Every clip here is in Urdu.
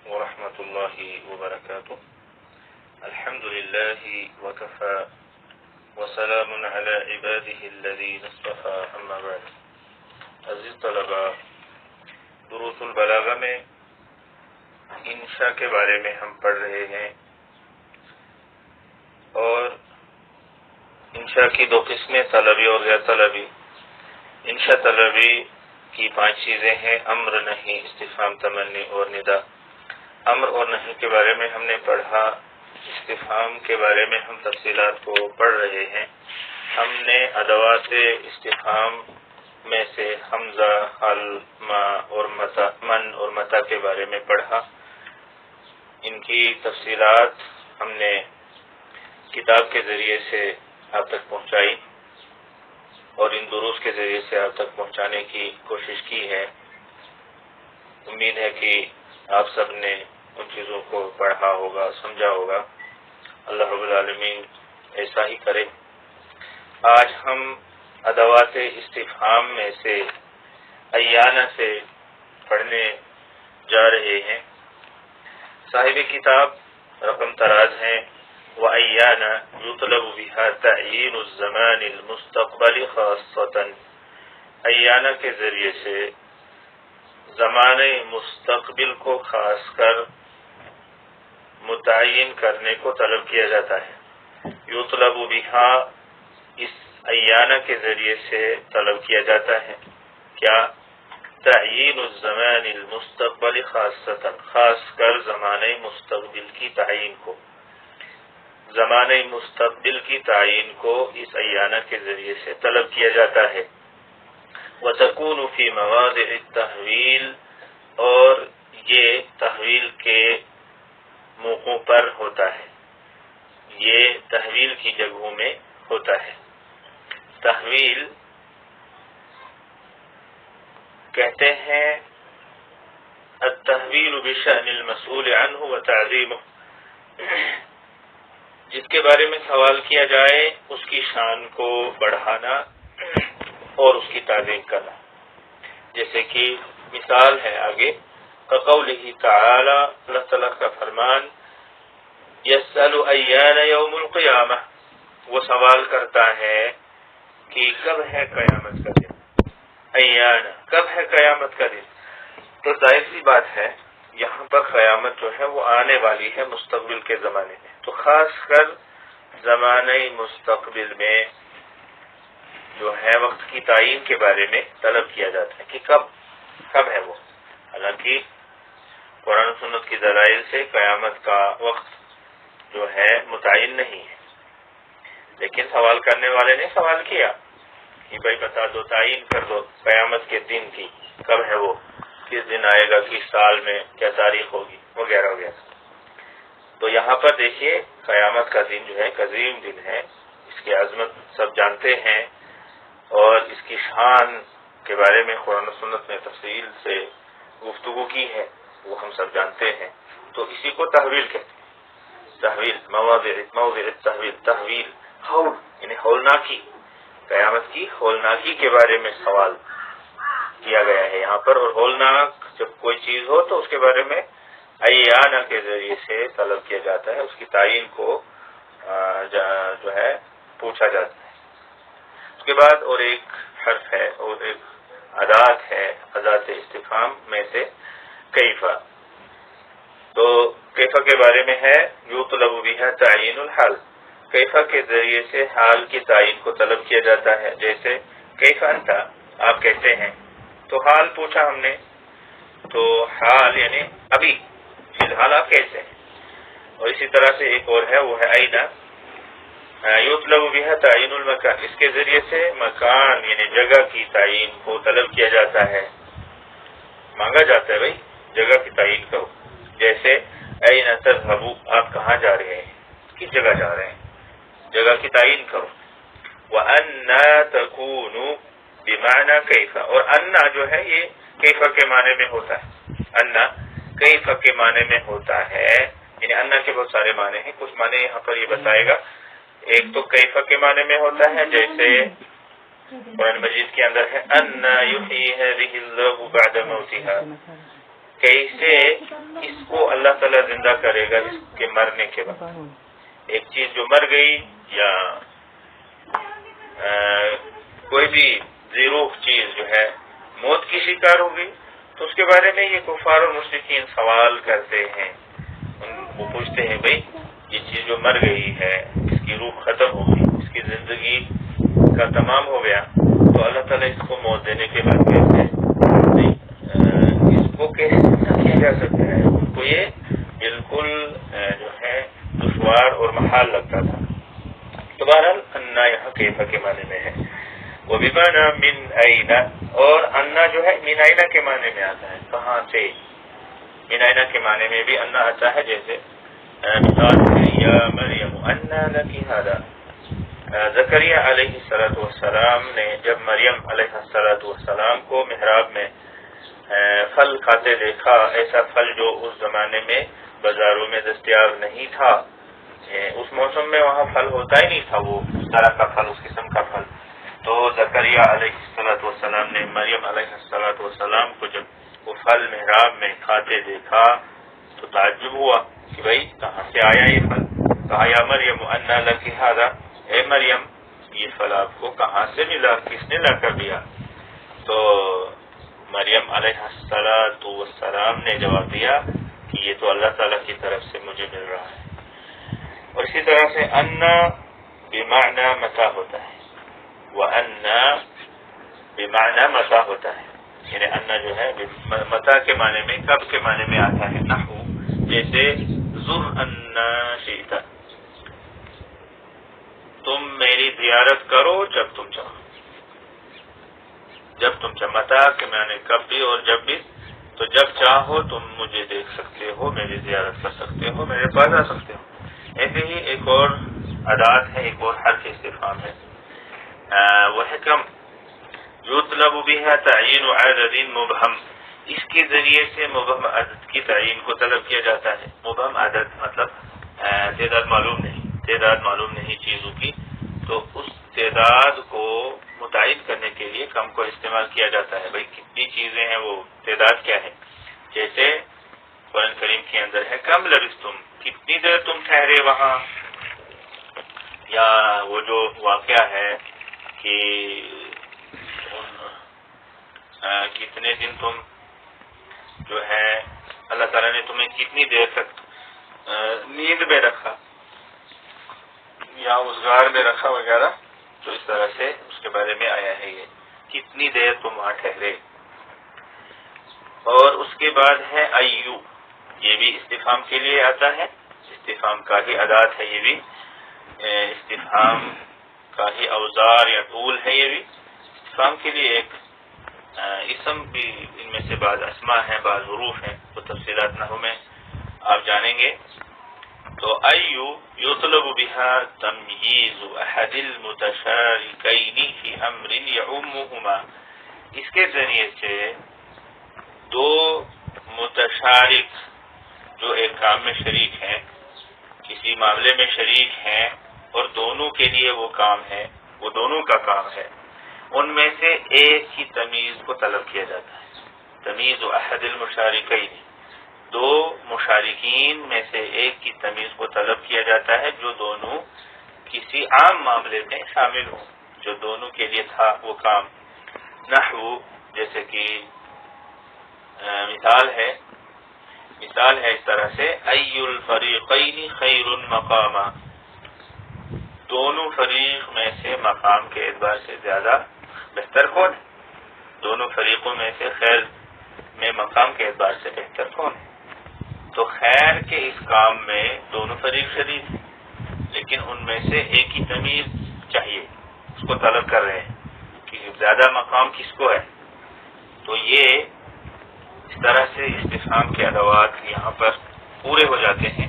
ورحمۃ اللہ وبرکاتہ. الحمد للہ وکفى وسلام علی عباده الذین اصطفى اما بعد. عزیز طلبہ، دروس البلاغہ میں انشاء کے بارے میں ہم پڑھ رہے ہیں، اور انشاء کی دو قسمیں، طلبی اور غیر طلبی. انشاء طلبی کی 5 چیزیں ہیں: امر، نہیں، استفہام، تمنی اور ندا. امر اور نہیں کے بارے میں ہم نے پڑھا. استفہام کے بارے میں ہم تفصیلات کو پڑھ رہے ہیں. ہم نے ادوات استفہام میں سے حمزہ، حل، ما اور متا، من اور متا کے بارے میں پڑھا. ان کی تفصیلات ہم نے کتاب کے ذریعے سے آپ تک پہنچائی اور ان دروس کے ذریعے سے آپ تک پہنچانے کی کوشش کی ہے. امید ہے کہ آپ سب نے ان چیزوں کو پڑھا ہوگا، سمجھا ہوگا. اللہ رب العالمین ایسا ہی کرے. آج ہم ادوات استفہام میں سے ایانہ سے پڑھنے جا رہے ہیں. صاحب کتاب رقم تراز ہیں: وَأَيَّانَ يُطْلَبُ بِهَا تَعْيِينُ الزَّمَانِ الْمُسْتَقْبَلِ خَاصَّةً. ایانہ کے ذریعے سے زمانِ مستقبل کو خاص کر متعین کرنے کو طلب کیا جاتا ہے. یطلب بها، اس ایانہ کے ذریعے سے طلب کیا جاتا ہے کیا؟ تعیین الزمان المستقبل خاصۃ، خاص کر زمانہ مستقبل کی تعین کو. زمانہ مستقبل کی تعین کو اس ایانہ کے ذریعے سے طلب کیا جاتا ہے. وتکون فی مواضع التحویل، اور یہ تحویل کے موقعوں پر ہوتا ہے، یہ تحویل کی جگہوں میں ہوتا ہے. تحویل کہتے ہیں التحویل بشأن المسئول عنہ وتعظیمہ، جس کے بارے میں سوال کیا جائے اس کی شان کو بڑھانا اور اس کی تعظیم کرنا. جیسے کہ مثال ہے آگے، قولہ تعالی، اللہ تعالیٰ کا فرمان، یسأل ایان یوم القیامہ، وہ سوال کرتا ہے کہ کب ہے قیامت کا دن. ایان، کب ہے قیامت کا دن؟ تو ظاہر سی بات ہے یہاں پر قیامت جو ہے وہ آنے والی ہے مستقبل کے زمانے میں. تو خاص کر زمانہ مستقبل میں جو ہے وقت کی تعین کے بارے میں طلب کیا جاتا ہے کہ کب ہے وہ. حالانکہ قرآن و سنت کی دلائل سے قیامت کا وقت جو ہے متعین نہیں ہے، لیکن سوال کرنے والے نے سوال کیا کہ بھائی بتا دو، تعین کر دو قیامت کے دن کی، کب ہے وہ، کس دن آئے گا، کس سال میں، کیا تاریخ ہوگی، وغیرہ وغیرہ. تو یہاں پر دیکھیے قیامت کا دن جو ہے ایک عظیم دن ہے، اس کی عظمت سب جانتے ہیں، اور اس کی شان کے بارے میں قرآن و سنت نے تفصیل سے گفتگو کی ہے، وہ ہم سب جانتے ہیں. تو اسی کو تحویل کہتے ہیں. تحویل، موضع تحویل، تحویل ہول یعنی ہولناکی، قیامت کی ہولناکی کے بارے میں سوال کیا گیا ہے یہاں پر. اور ہولناک جب کوئی چیز ہو تو اس کے بارے میں ایانہ کے ذریعے سے طلب کیا جاتا ہے، اس کی تعین کو جو ہے پوچھا جاتا ہے. اس کے بعد اور ایک حرف ہے اور ایک ادات ہے ادات استفہام میں سے کیفا. تو کیفا کے بارے میں ہے یطلب بها تعین الحال، کیفا کے ذریعے سے حال کی تعین کو طلب کیا جاتا ہے. جیسے کیف انت، آپ کہتے ہیں، تو حال پوچھا ہم نے، تو حال یعنی ابھی فی الحال آپ کیسے ہیں. اور اسی طرح سے ایک اور ہے وہ ہے اینا، یطلب بها تعین المکان، اس کے ذریعے سے مکان یعنی جگہ کی تعین کو طلب کیا جاتا ہے، مانگا جاتا ہے بھائی جگہ کی تعین کرو. جیسے این تذهبوا، آپ کہاں جا رہے ہیں، کس جگہ جا رہے ہیں، جگہ کی تعین کرو. وَأَنَّا تَكُونُ بِمَعْنَى كَيْفَ، اور انا جو ہے یہ کیفا کے معنی میں ہوتا ہے. انا کیفا کے معنی میں ہوتا ہے، یعنی انا کے بہت سارے معنی ہیں، کچھ معنی یہاں پر یہ بتائے گا. ایک تو کیفا کے معنی میں ہوتا ہے، جیسے قرآن مجید کے اندر ہے انا یحیی هذه الارض بعد موتها، کیسے اس کو اللہ اللہ تعالیٰ زندہ کرے گا اس کے مرنے کے بعد. ایک چیز جو مر گئی یا کوئی بھی زیروخ چیز جو ہے موت کی شکار ہوگی تو اس کے بارے میں یہ کفار اور مشرکین سوال کرتے ہیں. وہ پوچھتے ہیں بھئی یہ چیز جو مر گئی ہے اس کی روح ختم ہو گئی, اس کی زندگی کا تمام ہو گیا, تو اللہ تعالیٰ اس کو موت دینے کے بعد کیسے اس کو کیسے کیا جا سکتا ہے. ان کو یہ بالکل جو ہے دشوار اور محال لگتا تھا. تو بہرحال انا یہاں کیفا کے معنی میں ہے. وہ بمعنی من این, اور انا جو ہے من این کے معنی میں آتا ہے کہاں سے. من این کے معنی میں بھی انا آتا ہے, جیسے مثال ہے یا مریم انا لکی ھذا. زکریا علیہ السلام نے جب مریم علیہ السلام کو محراب میں پھل کھاتے دیکھا, ایسا پھل جو اس زمانے میں بازاروں میں دستیاب نہیں تھا, اس موسم میں وہاں پھل ہوتا ہی نہیں تھا وہ اس طرح کا پھل, اس قسم کا پھل. تو زکریا علیہ السلام نے مریم علیہ السلام کو جب وہ پھل محراب میں کھاتے دیکھا تو تعجب ہوا کہ بھائی کہاں سے آیا یہ پھل. کہا یا مریم انا لکی ھذا, اے مریم یہ پھل آپ کو کہاں سے ملا, کس نے لا کر دیا. تو مریم علیہ السلام نے جواب دیا کہ یہ تو اللہ تعالیٰ کی طرف سے مجھے مل رہا ہے. اور اسی طرح سے انا بمعنی متى ہوتا ہے, وَأَنَّا بمعنی متى ہوتا ہے, یعنی انا جو ہے متى کے معنی میں, کب کے معنی میں آتا ہے. نحو جیسے زر انا شئت, تم میری زیارت کرو جب تم چاہو. جب تم چاہو, متى کے معنی کب بھی اور جب بھی, تو جب چاہو تم مجھے دیکھ سکتے ہو, میری زیارت کر سکتے ہو, میرے پاس آ سکتے ہو. ایسے ہی ایک اور ادات ہے, ایک اور حرف استفہام ہے, وہ حکم یطلب بها تعین عدد مبہم. اس کے ذریعے سے مبہم عدد کی تعین کو طلب کیا جاتا ہے. مبہم عدد مطلب تعداد معلوم نہیں چیزوں کی, تو اس تعداد کو متعین کرنے کے لیے کم کو استعمال کیا جاتا ہے. بھائی کتنی چیزیں ہیں, وہ تعداد کیا ہے. جیسے قرآن کریم کے اندر ہے کم لبثتم, کتنی دیر تم ٹھہرے وہاں. یا وہ جو واقعہ ہے کہ کتنے دن تم جو ہے اللہ تعالیٰ نے تمہیں کتنی دیر تک نیند میں رکھا یا اس غار میں رکھا وغیرہ, تو اس طرح سے اس کے بارے میں آیا ہے یہ کتنی دیر تم وہاں ٹھہرے. اور اس کے بعد ہے ایو, یہ بھی استفہام کے لیے آتا ہے, استفہام کا ہی ادات ہے, یہ بھی استفہام کا ہی اوزار یا طول ہے. یہ بھی استفہام کے لیے ایک اسم بھی, ان میں سے بعض اسماء ہیں, بعض حروف ہیں, تو تفصیلات نحو میں آپ جانیں گے. تو ایو یطلب بها تمييز احد المتشاركين في امر يعمهما. اس کے ذریعے سے دو متشارک جو ایک کام میں شریک ہیں, کسی معاملے میں شریک ہیں اور دونوں کے لیے وہ کام ہے, وہ دونوں کا کام ہے, ان میں سے ایک کی تمیز کو طلب کیا جاتا ہے. تمیز احد المشارکین, دو مشارکین میں سے ایک کی تمیز کو طلب کیا جاتا ہے جو دونوں کسی عام معاملے میں شامل ہوں, جو دونوں کے لیے تھا وہ کام. نحو جیسے کہ مثال ہے اس طرح سے ای الفریقین خیر مقاما, دونوں فریق میں سے مقام کے اعتبار سے زیادہ بہتر کون ہے. دونوں فریقوں میں سے خیر میں مقام کے اعتبار سے بہتر کون ہے. تو خیر کے اس کام میں دونوں فریق شریک ہیں, لیکن ان میں سے ایک کی تمیز چاہیے, اس کو طلب کر رہے ہیں کہ زیادہ مقام کس کو ہے. تو یہ اس طرح سے استفہام کے ادوات یہاں پر پورے ہو جاتے ہیں.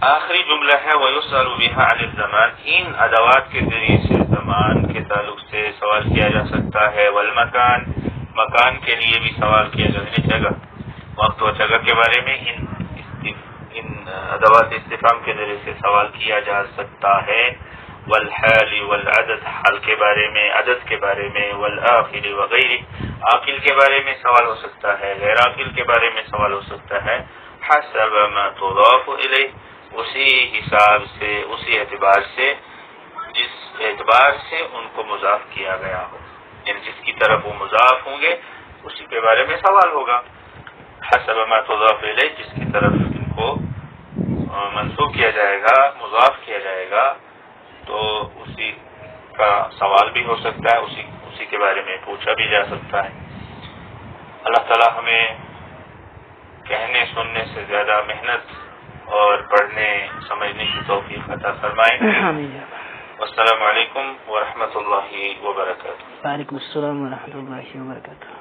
آخری جملہ ہے وَيُسْأَلُ بِهَا عَنِ الزَّمَانِ. ان ادوات کے ذریعے سے زمان کے تعلق سے سوال کیا جا سکتا ہے. والمکان, مکان کے لیے بھی سوال کیا جاتا ہے, جگہ, وقت و جگہ کے بارے میں ان ادوات استفہام کے ذریعے سے سوال کیا جا سکتا ہے. والحال والعدد, حال کے بارے میں, عدد کے بارے میں. والآخر وغیرہ, عاقل کے بارے میں سوال ہو سکتا ہے, غیر عاقل کے بارے میں سوال ہو سکتا ہے. حسب ما تضاف الیہ، اسی حساب سے، اسی اعتبار سے جس اعتبار سے ان کو مضاف کیا گیا ہو، یعنی جس کی طرف وہ مضاف ہوں گے اسی کے بارے میں سوال ہوگا۔ حسب ما تضاف الیہ، جس کی طرف ان کو منسوب کیا جائے گا، مضاف کیا جائے گا، تو اسی کا سوال بھی ہو سکتا ہے، اسی کے بارے میں پوچھا بھی جا سکتا ہے۔ اللہ تعالی ہمیں کہنے سننے سے زیادہ محنت اور پڑھنے سمجھنے کی توفیق عطا فرمائے۔ السلام علیکم ورحمۃ اللہ وبرکاتہ۔ وعلیکم السلام ورحمۃ اللہ وبرکاتہ۔